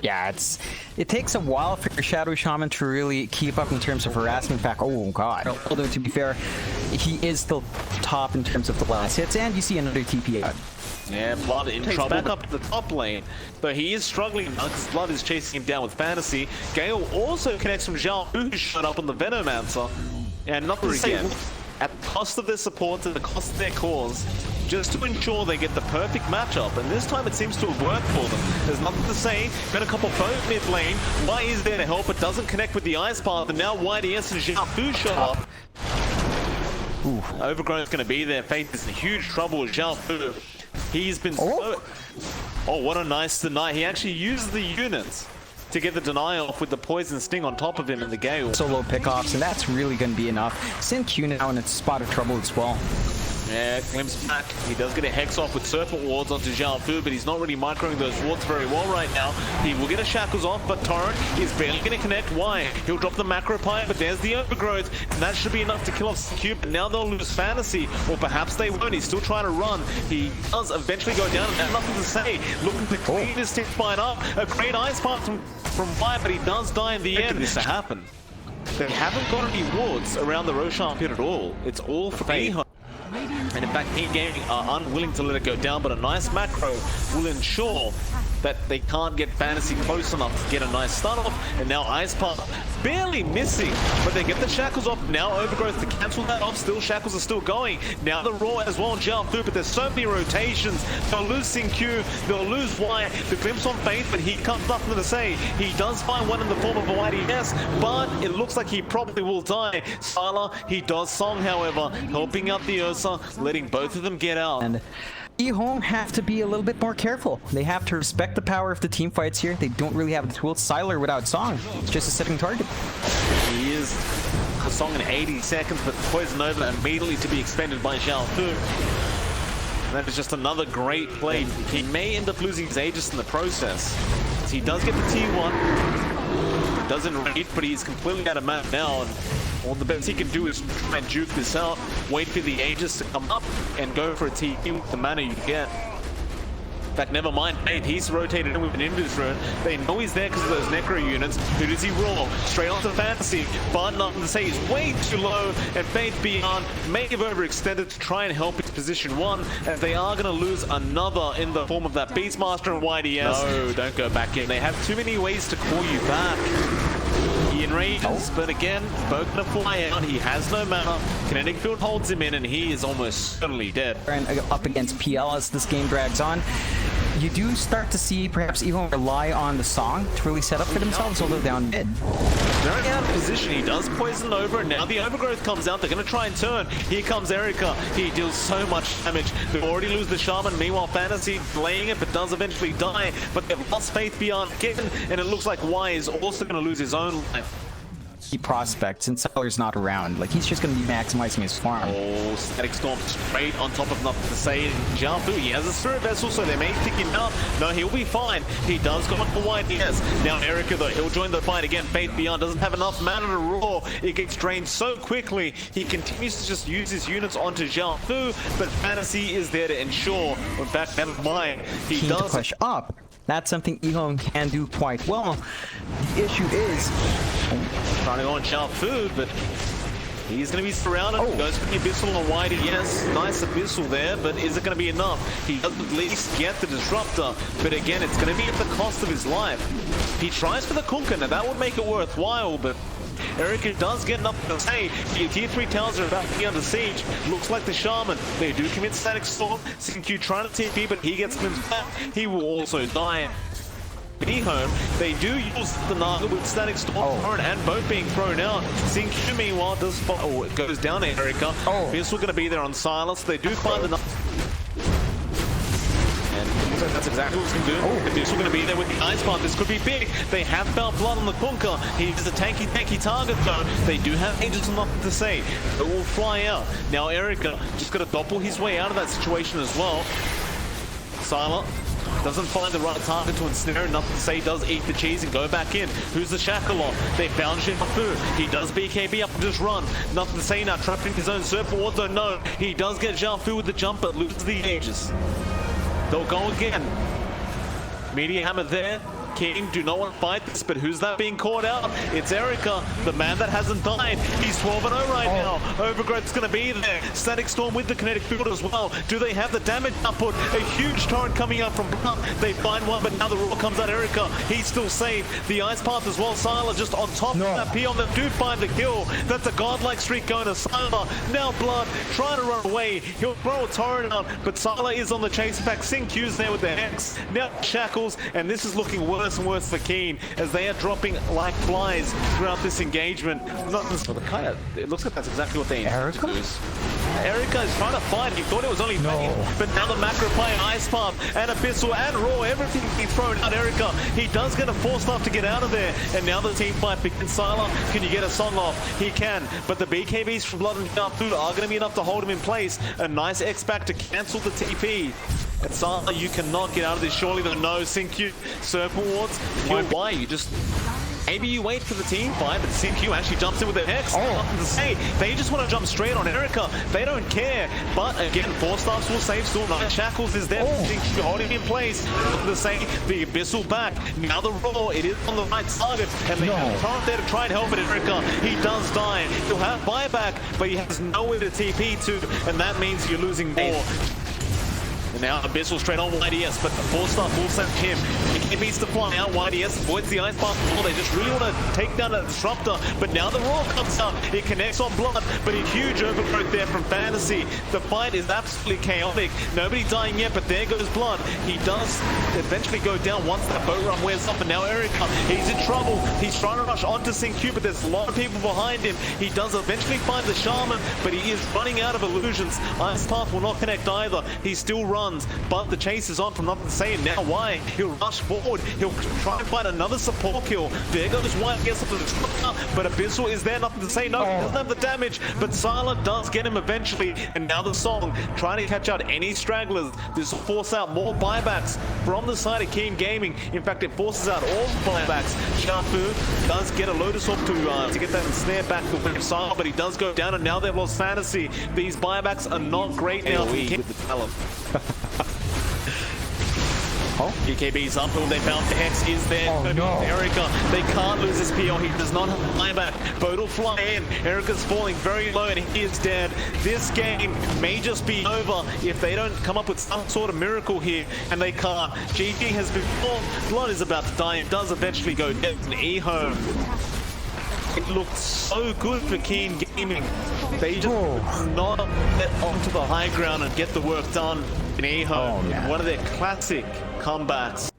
Yeah, it takes a while for your Shadow Shaman to really keep up in terms of harassment back. Oh god. Although to be fair, he is still top in terms of the last hits, and you see another TP out. Yeah, Blood in trouble. Back up to the top lane, but he is struggling because Blood is chasing him down with Fantasy. Gale also connects from xiaofu, who showed up on the Venomancer. And NothingToSay, at the cost of their support and the cost of their cause, just to ensure they get the perfect matchup. And this time it seems to have worked for them. There's NothingToSay, got a couple both mid lane. Why is there to help? It doesn't connect with the Ice Path, and now YDS and xiaofu show up. Ooh. Overgrown's going to be there. Faith is in huge trouble with xiaofu. He's been oh, what a nice deny. He actually used the units to get the deny off with the poison sting on top of him in the Gale. Solo pickoffs, and that's really going to be enough. XinQ now in a spot of trouble as well. Yeah, glimpse back. He does get a Hex off with Serpent Wards onto xiaofu, but he's not really microing those wards very well right now. He will get a Shackles off, but Torrent is barely going to connect. Why? He'll drop the Macro Pie, but there's the Overgrowth, and that should be enough to kill off XinQ, but now they'll lose Fantasy, or perhaps they won't. He's still trying to run. He does eventually go down, and NothingToSay, looking to clean his tip fight up. A great Ice Path from Fire, but he does die in the end. This to happen. They haven't got any wards around the Roshan pit at all. It's all for EHOME. And in fact, E-Gaming are unwilling to let it go down, but a nice macro will ensure that they can't get Fantasy close enough to get a nice start off. And now Ice Path barely missing, but they get the Shackles off. Now Overgrowth to cancel that off. Still, Shackles are still going. Now the Raw as well, xiaofu, but there's so many rotations. They'll lose XinQ, they'll lose Y. The glimpse on Faith, but he comes nothing to say. He does find one in the form of a YDS, but it looks like he probably will die. Sylar, he does Song, however, helping out the Ursa, letting both of them get out. And EHOME have to be a little bit more careful. They have to respect the power of the team fights here. They don't really have the tools. Sylar without Song, it's just a sitting target. He is a Song in 80 seconds, but Poison Nova immediately to be expended by xiaofu. That is just another great play. He may end up losing his Aegis in the process. He does get the T1. Doesn't read, but he's completely out of map now. And all the best he can do is try and juke this out, wait for the Aegis to come up, and go for a TP with the mana you get. In fact, never mind, Faith, he's rotated in with an Invis rune. They know he's there because of those Necro units. Who does he roll? Straight onto Fantasy, but NothingToSay is way too low, and Faith Beyond may have overextended to try and help its position 1, as they are going to lose another in the form of that Beastmaster and YDS. No, don't go back in. They have too many ways to call you back. He enrages, but again, Bo's gonna fly out. He has no mana. Kinetic Field holds him in, and he is almost certainly dead. And up against PL as this game drags on, you do start to see perhaps EHOME rely on the Song to really set up for themselves, although down mid. Very out of position. He does poison over, and now the Overgrowth comes out. They're going to try and turn. Here comes Erica. He deals so much damage. They already lose the Shaman. Meanwhile, Fantasy delaying it, but does eventually die. But they've lost Faith Beyond again, and it looks like Y is also going to lose his own life. He prospects, and Sylar's not around. Like, he's just going to be maximizing his farm. Oh, Static Storm straight on top of NothingToSay. xiaofu, he has a Spirit Vessel, so they may pick him out. No, he'll be fine. He does go on for YDS. Now Erica, though, he'll join the fight again. Faith Beyond doesn't have enough mana to roar. It gets drained so quickly. He continues to just use his units onto xiaofu, but Fantasy is there to ensure. In fact, never mind. He does push up. That's something EHOME can do quite well. The issue is trying to go on xiaofu, but he's going to be surrounded. Goes for the Abyssal on YDS. Nice Abyssal there, but is it going to be enough? He does at least get the Disruptor, but again, it's going to be at the cost of his life. He tries for the Kunkka. Now that would make it worthwhile, but Erica does get enough to say. The tier 3 towers are about to be under siege. Looks like the Shaman. They do commit Static Storm. XinQ trying to TP, but he gets glimpsed back. He will also die. EHOME, they do use the Naga with Static Storm, Torrent and both being thrown out. XinQ meanwhile does it goes down to Erica. This will going to be there on Silence. They do find the Naga. That's exactly what it's going to do. This is going to be there with the Ice Path. This could be big. They have found blood on the Kunkka. He's a tanky target though. They do have Aegis and NothingToSay. It will fly out. Now Erica just got to doppel his way out of that situation as well. Sylar doesn't find the right target to ensnare. NothingToSay does eat the cheese and go back in. Who's the Shackle on? They found xiaofu. He does BKB up and just run. NothingToSay now trapped in his own Serpent Ward though. No, he does get xiaofu with the jump but loses the Aegis. They'll go again. Meteor Hammer there. King do not want to fight this, but who's that being caught out? It's Erica, the man that hasn't died. He's 12-0 right now. Overgrowth's going to be there. Static Storm with the kinetic field as well. Do they have the damage output? A huge torrent coming out from Blood. They find one, but now the roar comes out Erica. He's still safe. The Ice Path as well. Sylar just on top of that Peon. They do find the kill. That's a godlike streak going to Sylar. Now Blood trying to run away. He'll throw a torrent out, but Sylar is on the chase. In fact, XinQ's there with the Hex. Now Shackles, and this is looking worse and worse for Keen as they are dropping like flies throughout this engagement. It looks like that's exactly what they intend to do. Erica is trying to fight. He thought it was only Fane, but now the macro play, Ice Path and Abyssal and Raw, everything being thrown out Erica. He does get a force staff to get out of there, and now the team fight begins. Sylar, can you get a song off? He can, but the BKBs from Blood and xiaofu are going to be enough to hold him in place. A nice X back to cancel the TP. And Sylar, you cannot get out of this. Surely the no XinQ circle wards. Why? You just... Maybe you wait for the team fight, but XinQ actually jumps in with the Hex. Nothing to say. They just want to jump straight on Erica. They don't care. But again, Force Staffs will save still. Nine Shackles is there. XinQ holding him in place. Nothing to say. The Abyssal back. Now the Roar. It is on the right target. And they have Treant there to try and help it. Erica, he does die. He'll have buyback, but he has nowhere to TP to. And that means you're losing more. And now Abyssal straight on YDS, but the Force Staff will send him. He beats the fly out. YDS avoids the Ice Path. They just really want to take down a Disruptor, but now the Roar comes up. It connects on Blood, but a huge overgrowth there from Fantasy. The fight is absolutely chaotic. Nobody dying yet, but there goes Blood. He does eventually go down once that boat run wears off, and now Erica, he's in trouble. He's trying to rush onto XinQ, but there's a lot of people behind him. He does eventually find the Shaman, but he is running out of illusions. Ice Path will not connect either. He still runs. But the chase is on from NothingToSay. Now why? He'll rush forward. He'll try and find another support kill. There goes one against the Disruptor, but Abyssal is there. NothingToSay. No, he doesn't have the damage, but Sylar does get him eventually. And now the Song trying to catch out any stragglers. This will force out more buybacks from the side of Keen Gaming. In fact, it forces out all the buybacks. xiaofu does get a Lotus off to get that snare back to Sylar, but he does go down, and now they've lost Fantasy. These buybacks are not great now for Keen. With the talent. BKB's up, and they found the Hex is there. Erica, they can't lose this PO. He does not have a buyback. Boat will fly in. Erica's falling very low, and he is dead. This game may just be over if they don't come up with some sort of miracle here, and they can't. GG has been formed. Blood is about to die. It does eventually go dead. An EHOME. It looked so good for Keen Gaming. They just not get onto the high ground and get the work done in EHOME. One of their classic comebacks.